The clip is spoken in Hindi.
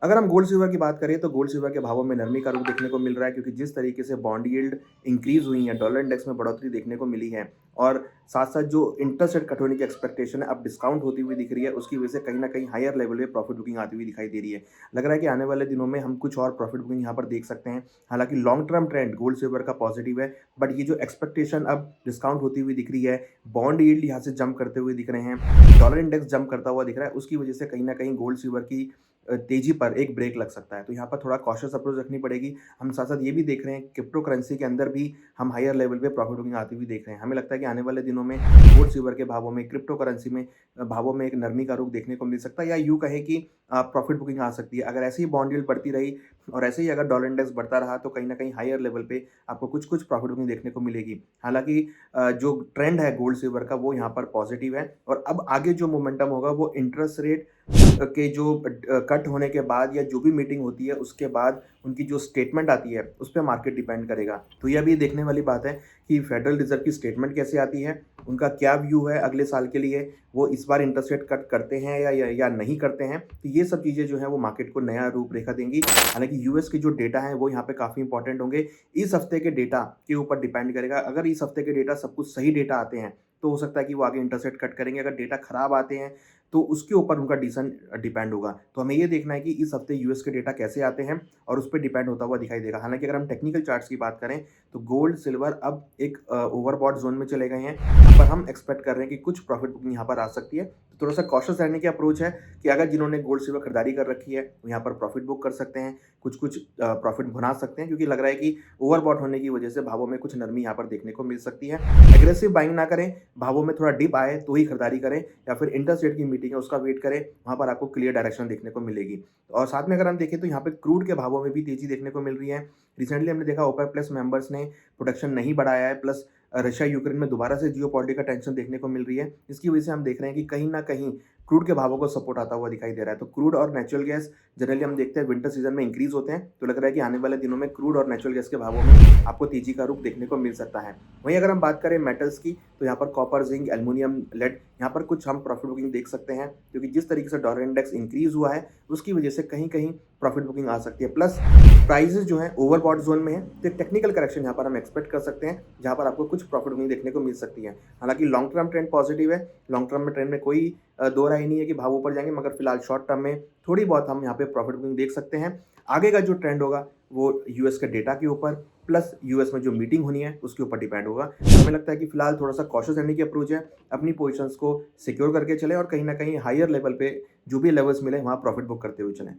अगर हम गोल्ड सिल्वर की बात करें तो गोल्ड सिल्वर के भावों में नरमी का रुख देखने को मिल रहा है क्योंकि जिस तरीके से बॉन्ड यील्ड इंक्रीज हुई है, डॉलर इंडेक्स में बढ़ोतरी देखने को मिली है और साथ-साथ जो इंटरेस्ट रेट कट होने की एक्सपेक्टेशन है अब डिस्काउंट होती हुई दिख रही है, उसकी वजह से कहीं न कहीं हायर लेवल पे प्रॉफिट बुकिंग आती हुई दिखाई दे रही है। लग रहा है कि आने वाले दिनों में हम कुछ और प्रॉफिट बुकिंग यहाँ पर देख सकते हैं। हालाँकि long term trend gold silver का पॉजिटिव है, बट ये जो एक्सपेक्टेशन अब डिस्काउंट होती हुई दिख रही है, बॉन्ड यील्ड यहाँ से जंप करते हुए दिख रहे हैं, डॉलर इंडेक्स जंप करता हुआ दिख रहा है, उसकी वजह से कहीं न कहीं गोल्ड सिल्वर की तेज़ी पर एक ब्रेक लग सकता है। तो यहाँ पर थोड़ा कॉशियस अप्रोच रखनी पड़ेगी। हम साथ-साथ ये भी देख रहे हैं क्रिप्टो करेंसी के अंदर भी हम हायर लेवल पे प्रॉफिट बुकिंग आती हुई देख रहे हैं। हमें लगता है कि आने वाले दिनों में गोल्ड सिल्वर के भावों में, क्रिप्टो करेंसी में भावों में एक नरमी का रुख देखने को मिल सकता है या यूँ कहें कि प्रॉफिट बुकिंग आ सकती है। अगर ऐसे ही बॉन्ड यील्ड बढ़ती रही और ऐसे ही अगर डॉलर इंडेक्स बढ़ता रहा तो कहीं न कहीं हायर लेवल पे आपको कुछ-कुछ प्रॉफिट बुकिंग देखने को मिलेगी। हालाँकि जो ट्रेंड है गोल्ड सिल्वर का वो यहाँ पर पॉजिटिव है और अब आगे जो मोमेंटम होगा वो इंटरेस्ट रेट के जो कट होने के बाद या जो भी मीटिंग होती है उसके बाद उनकी जो स्टेटमेंट आती है उस पे मार्केट डिपेंड करेगा। तो यह भी देखने वाली बात है कि फेडरल रिज़र्व की स्टेटमेंट कैसे आती है, उनका क्या व्यू है अगले साल के लिए, वो इस बार इंटरेस्ट रेट कट करते हैं या नहीं करते हैं। तो ये सब चीज़ें जो हैं वो मार्केट को नया रूपरेखा देंगी। हालाँकि यूएस के जो डेटा हैं वो यहाँ पे काफ़ी इंपॉर्टेंट होंगे। इस हफ्ते के डेटा के ऊपर डिपेंड करेगा। अगर इस हफ्ते के डेटा सब कुछ सही डेटा आते हैं, तो हो सकता है कि वो आगे इंटरेस्ट रेट कट करेंगे। अगर डेटा खराब आते हैं तो उसके ऊपर उनका डिसीज़न डिपेंड होगा। तो हमें ये देखना है कि इस हफ्ते यूएस के डेटा कैसे आते हैं और उस पे डिपेंड होता हुआ दिखाई देगा। हालाँकि अगर हम टेक्निकल चार्ट्स की बात करें, तो गोल्ड, सिल्वर अब एक ओवरबॉट ज़ोन में चले गए हैं। यहाँ पर हम एक्सपेक्ट कर रहे हैं कि कुछ प्रॉफिट बुकिंग यहाँ पर आ सकती है। तो थोड़ा-सा कॉशियस रहने की अप्रोच है कि अगर जिन्होंने गोल्ड, सिल्वर खरीदारी कर रखी है, वो यहाँ पर प्रॉफिट बुक कर सकते हैं। कुछ-कुछ प्रॉफिट बना सकते हैं क्योंकि लग रहा है कि ओवरबॉट होने की वजह से भावों में कुछ नरमी यहाँ पर देखने को मिल सकती है। एग्रेसिव बाइंग ना करें, भावों में थोड़ा डिप आए तो ही खरीदारी करें या फिर इंटरेस्ट रेट की मीटिंग है उसका वेट करें, वहाँ पर आपको क्लियर डायरेक्शन देखने को मिलेगी। और साथ में अगर हम देखें तो यहाँ पे क्रूड के भावों में भी तेज़ी देखने को मिल रही है। रिसेंटली हमने देखा ओपेक प्लस मेंबर्स ने प्रोडक्शन नहीं बढ़ाया है, प्लस रशिया यूक्रेन में दोबारा से जियोपॉलिटिकल टेंशन देखने को मिल रही है। इसकी वजह से हम देख रहे हैं कि कहीं न कहीं क्रूड के भावों को सपोर्ट आता हुआ दिखाई दे रहा है। तो क्रूड और नेचुरल गैस जनरली हम देखते हैं विंटर सीज़न में इंक्रीज़ होते हैं, तो लग रहा है कि आने वाले दिनों में क्रूड और नेचुरल गैस के भावों में आपको तेज़ी का रुख देखने को मिल सकता है। वहीं अगर हम बात करें मेटल्स की, तो यहाँ पर कॉपर, ज़िंक, एल्युमिनियम, लेड यहाँ पर कुछ हम प्रॉफिट बुकिंग देख सकते हैं क्योंकि जिस तरीके से डॉलर इंडेक्स इंक्रीज़ हुआ है, उसकी वजह से कहीं-कहीं प्रॉफिट बुकिंग आ सकती है। प्लस प्राइसेज़ जो हैं ओवरबॉट ज़ोन में हैं, तो एक टेक्निकल करेक्शन यहाँ पर हम एक्सपेक्ट कर सकते हैं, जहाँ पर आपको कुछ प्रॉफिट बुकिंग देखने को मिल सकती है। हालाँकि लॉन्ग टर्म ट्रेंड पॉजिटिव है, लॉन्ग टर्म में ट्रेंड में कोई दो राय नहीं है कि भाव ऊपर जाएँगे, मगर फिलहाल शॉर्ट टर्म में थोड़ी बहुत हम यहाँ पे प्रॉफिट बुकिंग देख सकते हैं। आगे का जो ट्रेंड होगा, वो यूएस के डेटा के ऊपर प्लस यूएस में जो मीटिंग होनी है, उसके ऊपर डिपेंड होगा। तो हमें लगता है कि फिलहाल थोड़ा-सा कॉशियस रहने की अप्रोच है, अपनी पोज़ीशंस को सिक्योर करके चलें और कहीं न कहीं हायर लेवल पे जो भी लेवल्स मिले, वहाँ प्रॉफिट बुक करते हुए चलें।